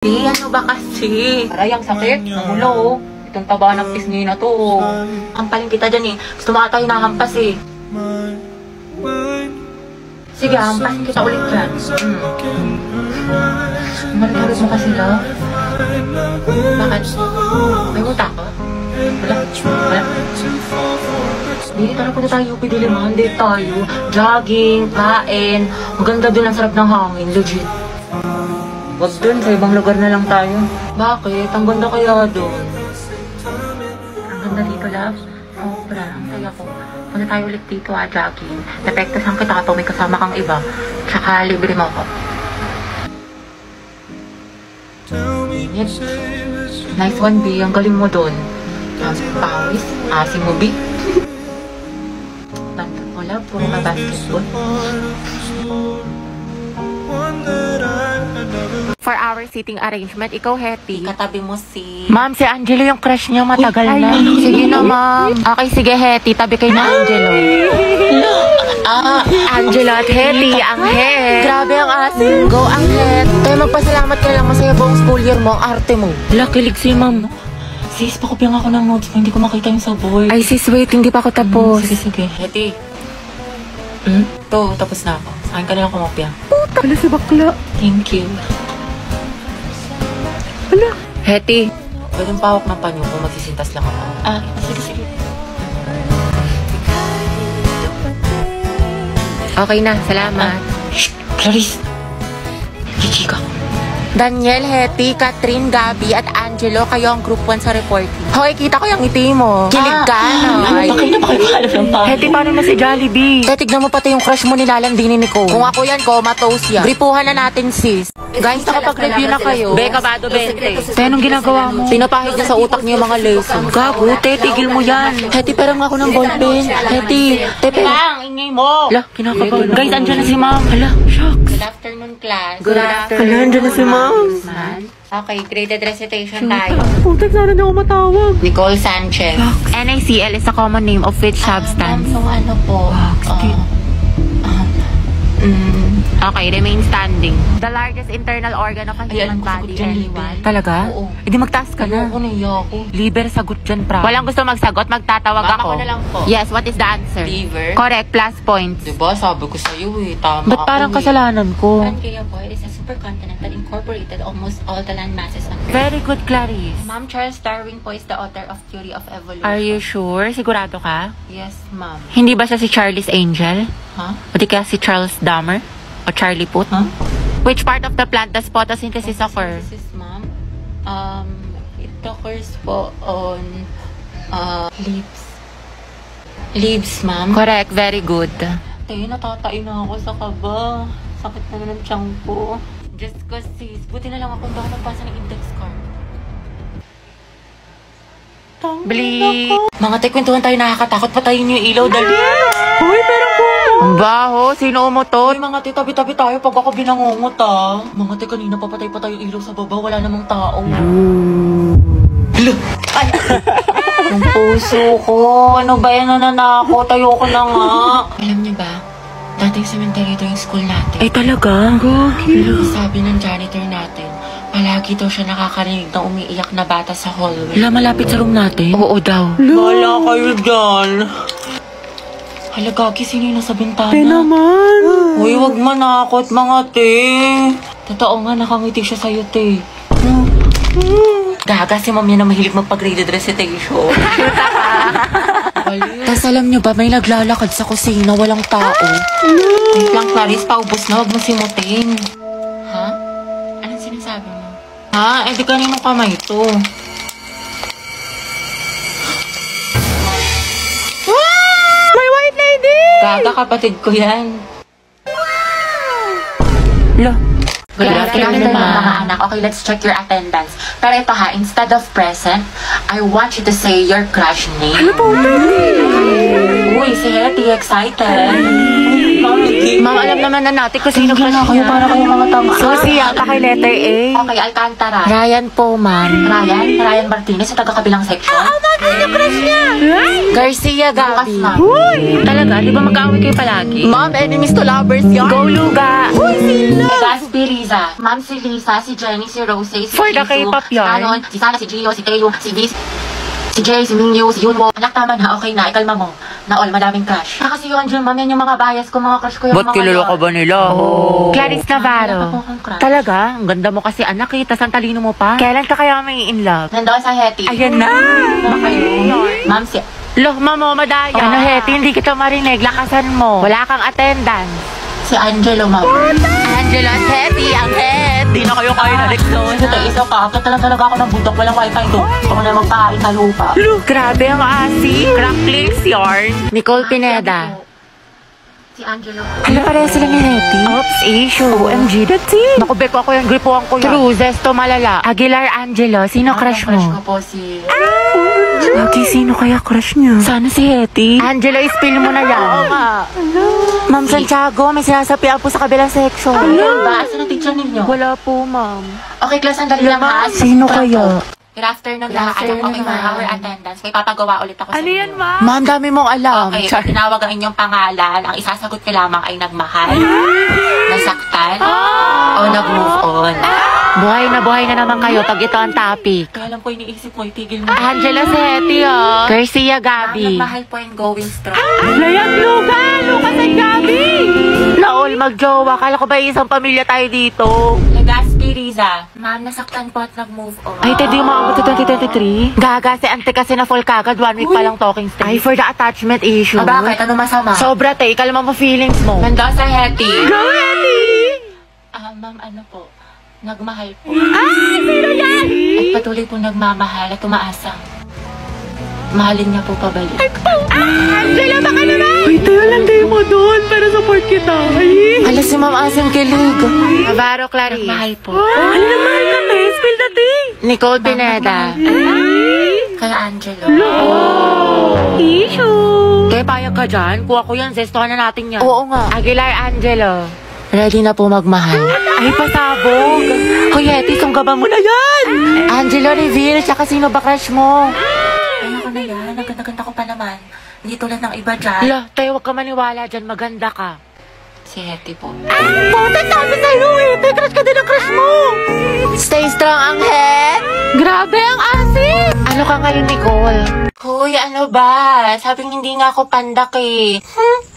Ano ba kasi? Aray, ang sakit. Namulo, oh. Itong taba ng pisngi na to, oh. Ampaling kita dyan, eh. Gusto mo ata hinahampas, eh. Sige, hampasin kita ulit dyan. Malit-halit mo kasi, love. Bakit? May muta ka? Wala. Hindi, tara punta tayo, pidiliman. Hindi tayo. Jogging, kain. Maganda dun, ang sarap ng hangin. Legit. Wag dun, sa ibang lugar na lang tayo. Bakit? Ang ganda kaya dun. Ang ganda dito, love. Sobra, ang saya ko. Punta tayo ulit dito, jogging. Depektasan kita kapag may kasama kang iba. Tsaka libre mo ako. Init. Nice one, B. Ang galing mo dun. Pawis. Asim mo, B. Banda mo, love. Puro ka basketball. For our seating arrangement, ikaw, Hetty. Katabi mo si... Ma'am, si Angelo yung crush niya, matagal na. Sige na, ma'am. Okay, sige, Hetty. Tabi kayo na, Angelo. Angelo at Hetty, ang het. Grabe ang asin. Go, ang het. Kaya magpasalamat ka lang, masaya buong school year mo, ang arte mo. Kilig si ma'am. Sis, pakopyang ako ng notes mo. Hindi ko makita yung sa board. Ay, sis, wait. Hindi pa ako tapos. Sige. Hetty. Tapos na ako. Sa akin ka na lang kumopya. Wala si bakla. Thank you. Wala. Hetty. Pwedeng pawak ng panyo kung magsisintas lang ako. Sige. Okay na, salamat. Shh! Clarice! Chichika. Daniel, Hetty, Catherine, Gabby, at Angelo, kayo ang group 1 sa reporting. Okay, kita ko yung ngiti mo. Kilig ka, no? Bakit na ba kayo mahalap ng panyo? Hetty, paano na si Jollibee? Tignan mo pati yung crush mo nilalandinin ni Ko. Kung ako yan, comatose yan. Gripuhan na natin, sis. Guys, nakapag-review na kayo. Beka, Bado, 20. Te, anong ginagawa mo? Pinapahid niya sa utak niyo yung mga lesson. Gago, te, tigil mo yan. Hetty, pero nga ako ng ballpen. Hetty, te, pero... Lang, ingay mo! Hala, kinakabahan. Guys, andyan na si ma'am. Hala, shucks. Good afternoon, class. Good afternoon. Hala, andyan na si ma'am. Okay, graded recitation tayo. Putek, sana na ako matawag. Nicole Sanchez. NaCl is a common name of which substance? So ano po? Okay, remain standing. The largest internal organ of a human body. Anyone? Talaga? Oo. Hindi magtaas ka na. Ako naiya ako. Liver, sagot dyan, pra. Walang gusto magsagot, magtatawag Mama ako. ko na lang po. Yes, what is the answer? Liver. Correct, plus points. Diba, sabi ko sa'yo eh. Tama Ba't parang ako kasalanan ko? Pangea po, it is a supercontinent that incorporated almost all the land masses on Earth. Very good, Clarice. Ma'am, Charles Darwin po is the author of Theory of Evolution. Are you sure? Sigurado ka? Yes, ma'am. Hindi ba siya si Charlie's Angel? Huh? O di kaya si Charles Dahmer? O Charlie Puth? Huh? Which part of the plant does photosynthesis occur? This is, ma'am. It occurs po on leaves. Leaves, ma'am. Correct, very good. Tayo, natatain na ako sa kaba. Sakit na ng tiyan ko. Just cause, sis. Buti na lang akong baka nagpasa ng index card. Bleep. Mga te, kwentuhan tayo, nakakatakot. Patayin niyo yung ilaw, dali. Uy, pero po. Ang baho, sino umutot? Uy, mga te, tabi-tabi tayo pag ako binangungot, ah. Mga te, kanina papatay pa tayo yung ilaw sa baba. Wala namang tao. Hala! Ay! Ang puso ko. Ano ba yan, nananako? Tayo ko na nga. Alam niyo ba? Dating cemetery ito yung school natin. Ay, talaga? Gagi. Sabi ng janitor natin, palagi daw siya nakakarinig ng umiiyak na bata sa hallway. Wala, malapit sa room natin? Oo daw. Wala kayo dyan. Hala, Gagi, sino yung nasa bintana? naman. Uy, wag manakot, mga te. Totoo nga, nakangiti siya sa'yo, te. Gaga, si ma'am yan na mahilig magpag-graded recitation. Tapos alam nyo ba, may naglalakad sa kusina, walang tao. Wait lang, Clarice, paubos na, wag mo simutin. Ha? Anong sinasabi mo? Ha? Eh, di kaninong kamay to? May white lady! Gaga, kapatid ko yan. Lo. Good afternoon, mga anak. Okay, let's check your attendance. Pero ito ha, instead of present, I want you to say your crush name. Ano po, Uy, si Hetty, excited. Mami, palagi. Ma'am, alam naman na natin kung sino crush kayo niya. para kayo mga tanga. Susi, paki-letter A. Okay, Alcantara. Ryan po, ma'am. Ryan Martinez, yung taga-kabilang section. Sino crush niya? Garcia Gabi. Lucas, ma'am. Talaga? Di ba mag-aaway kayo palagi? Ma'am, enemies to lovers yan. Go, Luga. Uy, sila. Gaspi Riza. Ma'am, si Lisa, si Jenny, si Rose, si For the Jisoo, K-pop si yarn. Anon, si Sana, si Gio, si Teo, si Viz, si Jay, si Mingyu, si Yunwo. Anak, tama na. Okay na. Ikalma mo. Na all, madaming crush. Kasi yun, Jun, ma'am, yan yung mga bias ko, mga crush ko yung Ba't mga kilala ka yun. ba nila? Oh. Clarice Wala Navarro. pa po akong crush. Talaga? Ang ganda mo kasi anak eh. Tas ang talino mo pa. Kailan ka kaya may in love? Nandoon sa Hetty. Ayan na. Ano kayo? Ma'am, si... Loh, mamo, madaya. Ano, Hetty, hindi kita marinig. Lakasan mo. Wala kang attendance. Si Angelo, ma'am. Angelo at Hetty, ang head. Di na kayo kayo na Lexon. Ito, isa pa. Kaya talaga ako ng bundok. Walang wifi doon. Ako na magpahain sa lupa. Look, grabe ang asi. Cracklings yarn. Nicole Pineda. Si Angelo. Ano pareha sila ni Hetty? Oops, issue. OMG, that's it. Naku, Beko, ako yan. Gripuan ko yan. True, Zesto Malala. Aguilar Angelo. Sino crush Crush ko mo? po si... Lagi, sino kaya crush niya? Sana si Hetty. Angelo, spill mo na yan. Oo nga. Ma'am Santiago, may sinasapian po sa kabilang section. Ano ba? Saan ang teacher ninyo? Wala po, ma'am. Okay, class, sandali lang ha. Sino kaya? Good afternoon lahat. Okay, for our attendance. May papagawa ulit ako sa Ano inyo. yan, ma'am? Ma'am, dami mong alam. Okay, pag tinawag ang inyong pangalan, ang isasagot ko lamang ay nagmahal, nasaktan, o nag-move on. Buhay na naman kayo pag ito ang topic. Kaya lang po iniisip mo, itigil mo. Angela Seti, oh. Garcia Gabi. Nagmahal po and going strong. Layag Luga! Lucas at Gabi! Naol, magjowa. Kala ko ba isang pamilya tayo dito? Legaspi Riza. Ma'am, nasaktan po at nag-move on. Ay, hindi mo maabot sa 2023? Gaga, si ante kasi na full kagad. 1 week pa lang talking stage. Ay, for the attachment issue. Bakit? Ano masama? Sobra, te. Kalma mo feelings mo. Nandun sa Hetty. Go, Hetty! Ma'am, ano po? Nagmahal po. Sino yan? At patuloy po nagmamahal at umaasang. Mahalin niya po pabalik. Angela, baka naman! Uy, tayo lang tayo mo doon para support kita. Alas si Ma'am Asim kilig. Navarro Clarice. Nagmahal po. Ano na mahal kami? Spill the tea. Nicole Pineda. Kaya Angelo. Issue. Kaya payag ka dyan? Kuha ko yan. Zestohan na natin yan. Oo nga. Aguilar Angelo. Ready na po magmahal. Ay, pasabog. Hoy, Hetty, sunggaban mo na yan. Angelo, reveal. Tsaka sino ba crush mo? Kaya ko na yan. Ang ganda-ganda ko pa naman. Hindi tulad ng iba dyan. Hala, tayo huwag ka maniwala dyan. Maganda ka. Si Hetty po. Puta, sabi sa'yo eh. Tay, crush ka din ang crush mo. Stay strong ang head. Grabe ang asin. Ano ka ngayon, Nicole? Hoy, ano ba? Sabing hindi nga ako pandak eh.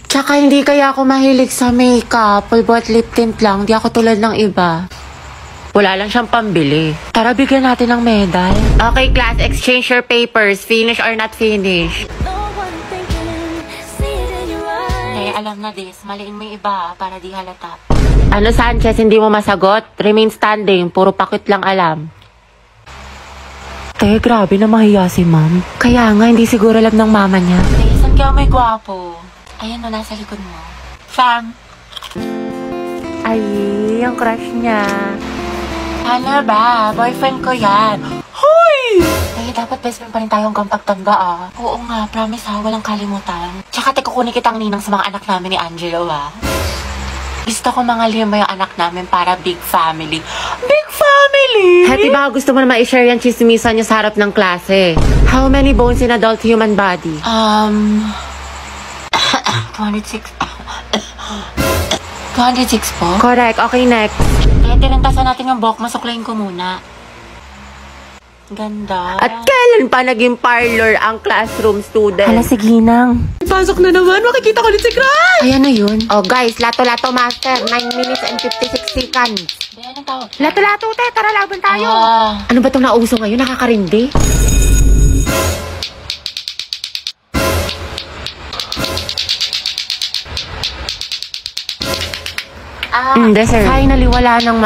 Tsaka hindi kaya ako mahilig sa makeup. Pulbo at lip tint lang. Di ako tulad ng iba. Wala lang siyang pambili. Tara, bigyan natin ng medal. Okay, class. Exchange your papers. Finish or not finish. Kaya alam na this. Maliin mo yung iba para di halata. Ano, Sanchez? Hindi mo masagot? Remain standing. Puro pakit lang alam. Grabe na mahiya si ma'am. Kaya nga, hindi siguro alam ng mama niya. Saan kaya may gwapo? Ayan o, nasa likod mo. Sam. Ay, yung crush niya. Ano ba? Boyfriend ko yan. Hoy! Ay, dapat best friend pa rin tayo hanggang pagtanda ah. Oo nga, promise ha, walang kalimutan. Tsaka kukunin kitang ninang sa mga anak namin ni Angelo ah. Gusto ko mga lima yung anak namin para big family. Big family! Hati, baka gusto mo na ma-share yung chismisan niyo sa harap ng klase. How many bones in adult human body? 206. 206 po? Correct. Okay, next. Kaya tirintasan natin yung buhok, masuklayin ko muna. Ganda. At kailan pa naging parlor ang classroom student? Hala, sige nang. Pasok na naman. Makikita ko ulit si Crush. Ay, ano yun? Oh, guys. Lato-lato master. 9 minutes and 56 seconds. Ba, anong tawag? Lato-lato, te. Tara, laban tayo. Ah, Ano ba itong nauso ngayon? Nakakarindi? Hindi, sir. Finally, wala nang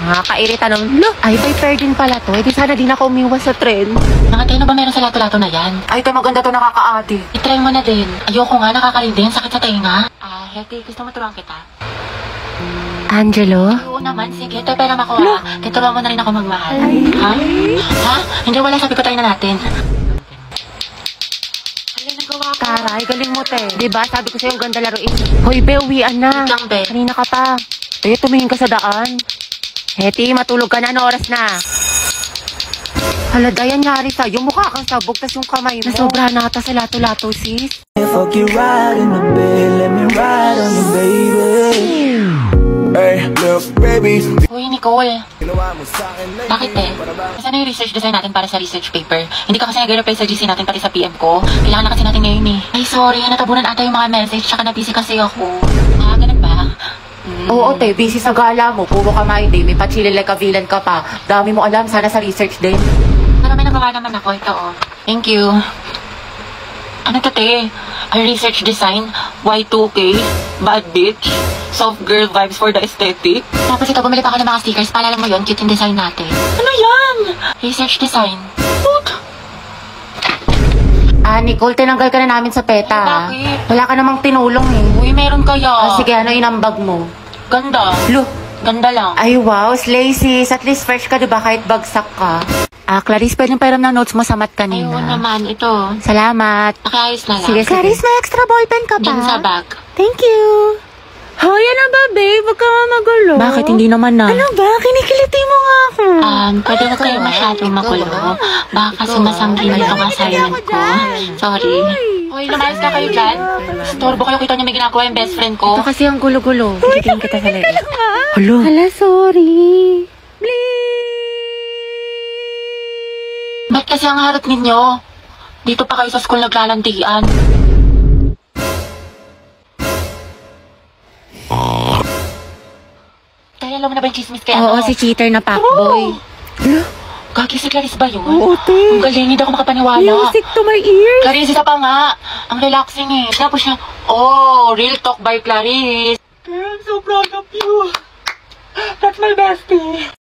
Nakakairita nung, ay, by fair din pala to. Eh, di sana di na ako umiwas sa trend. nakatino ba meron sa lato-lato na yan? Ay, ito maganda to, nakakaati. I-try mo na din. Ayoko nga, nakakalindi. Sakit sa tenga. Hetty, gusto mo turuan kita? Angelo? Oo naman, sige. Ito pera makuha. Tuturuan mo na rin ako magmahal. Ha? Ha? Hindi, wala. Sabi ko try na natin. Hala, nagawa ko. Taray, galing mo, te. Diba? Sabi ko sa'yo, ang ganda laruin. Hoy, be, uwian na. Wait lang, be. Kanina ka pa. Eh, tumingin ka sa daan. Heti, matulog ka na. Ano oras na? Hala, Dayan, yari sa'yo. Mukha kang sabog, tas yung kamay mo. Nasobra na ata sa lato-lato, sis. Fuck you right in the bed, let me ride on you, baby. Hey, look, baby. Uy, Nicole. Ginawa mo sa'kin lately. Bakit, te? Kasi ano yung research design natin para sa research paper? Hindi ka kasi nag-reply sa GC natin pati sa PM ko. Kailangan na kasi natin ngayon eh. Ay, sorry. Natabunan ata yung mga message. Tsaka na-busy kasi ako. Ah, ganun ba? Oo, te. Busy sa gala mo. Puro ka hindi. May pa-chili like a villain ka pa. Dami mo alam. Sana sa research din. Pero may nagawa naman ako. Ito, oh. Thank you. Ano to, te? Ang research design, Y2K, bad bitch, soft girl vibes for the aesthetic. Tapos ito, bumili pa ako ng mga stickers. Paalala mo yun, cute yung design natin. Ano yan? Research design. What? Ah, Nicole, tinanggal ka na namin sa PETA. Bakit? Wala ka namang tinulong eh. Uy, meron kaya. Ah, sige, ano inambag mo? Ganda. Look. Ganda lang. Ay, wow, slay sis. At least fresh ka, diba? Kahit bagsak ka. Ah, Clarice, pwedeng pairam ng notes mo sa mat kanina. Ayun naman, ito. Salamat. Pakiayos na lang. Sige, Clarice, may extra ballpen ka pa? Diyan sa bag. Thank you. Hoy, ano ba, babe? Huwag ka magulo. Bakit? Hindi naman na. Ano ba? Kinikiliti mo nga ako. Pwede na kayo masyadong magulo. Baka kasi masanggin itong assignment ko. Sorry. Hoy, lumayas ka kayo dyan. Storbo kayo, kita niyo may ginagawa yung best friend ko. Ito kasi ang gulo-gulo. Titigin kita sa leeg. Hello? Hala, sorry. Ba't kasi ang harap ninyo? Dito pa kayo sa school naglalandian. Kaya alam mo na ba yung chismis kaya Oo, si cheater na fuckboy. Gagi si Clarice ba yun? Oo, te. Ang galing, hindi ako makapaniwala. Music to my ears. Clarice, isa pa nga. Ang relaxing eh. Tapos siya, oh, real talk by Clarice. I'm so proud of you. That's my bestie.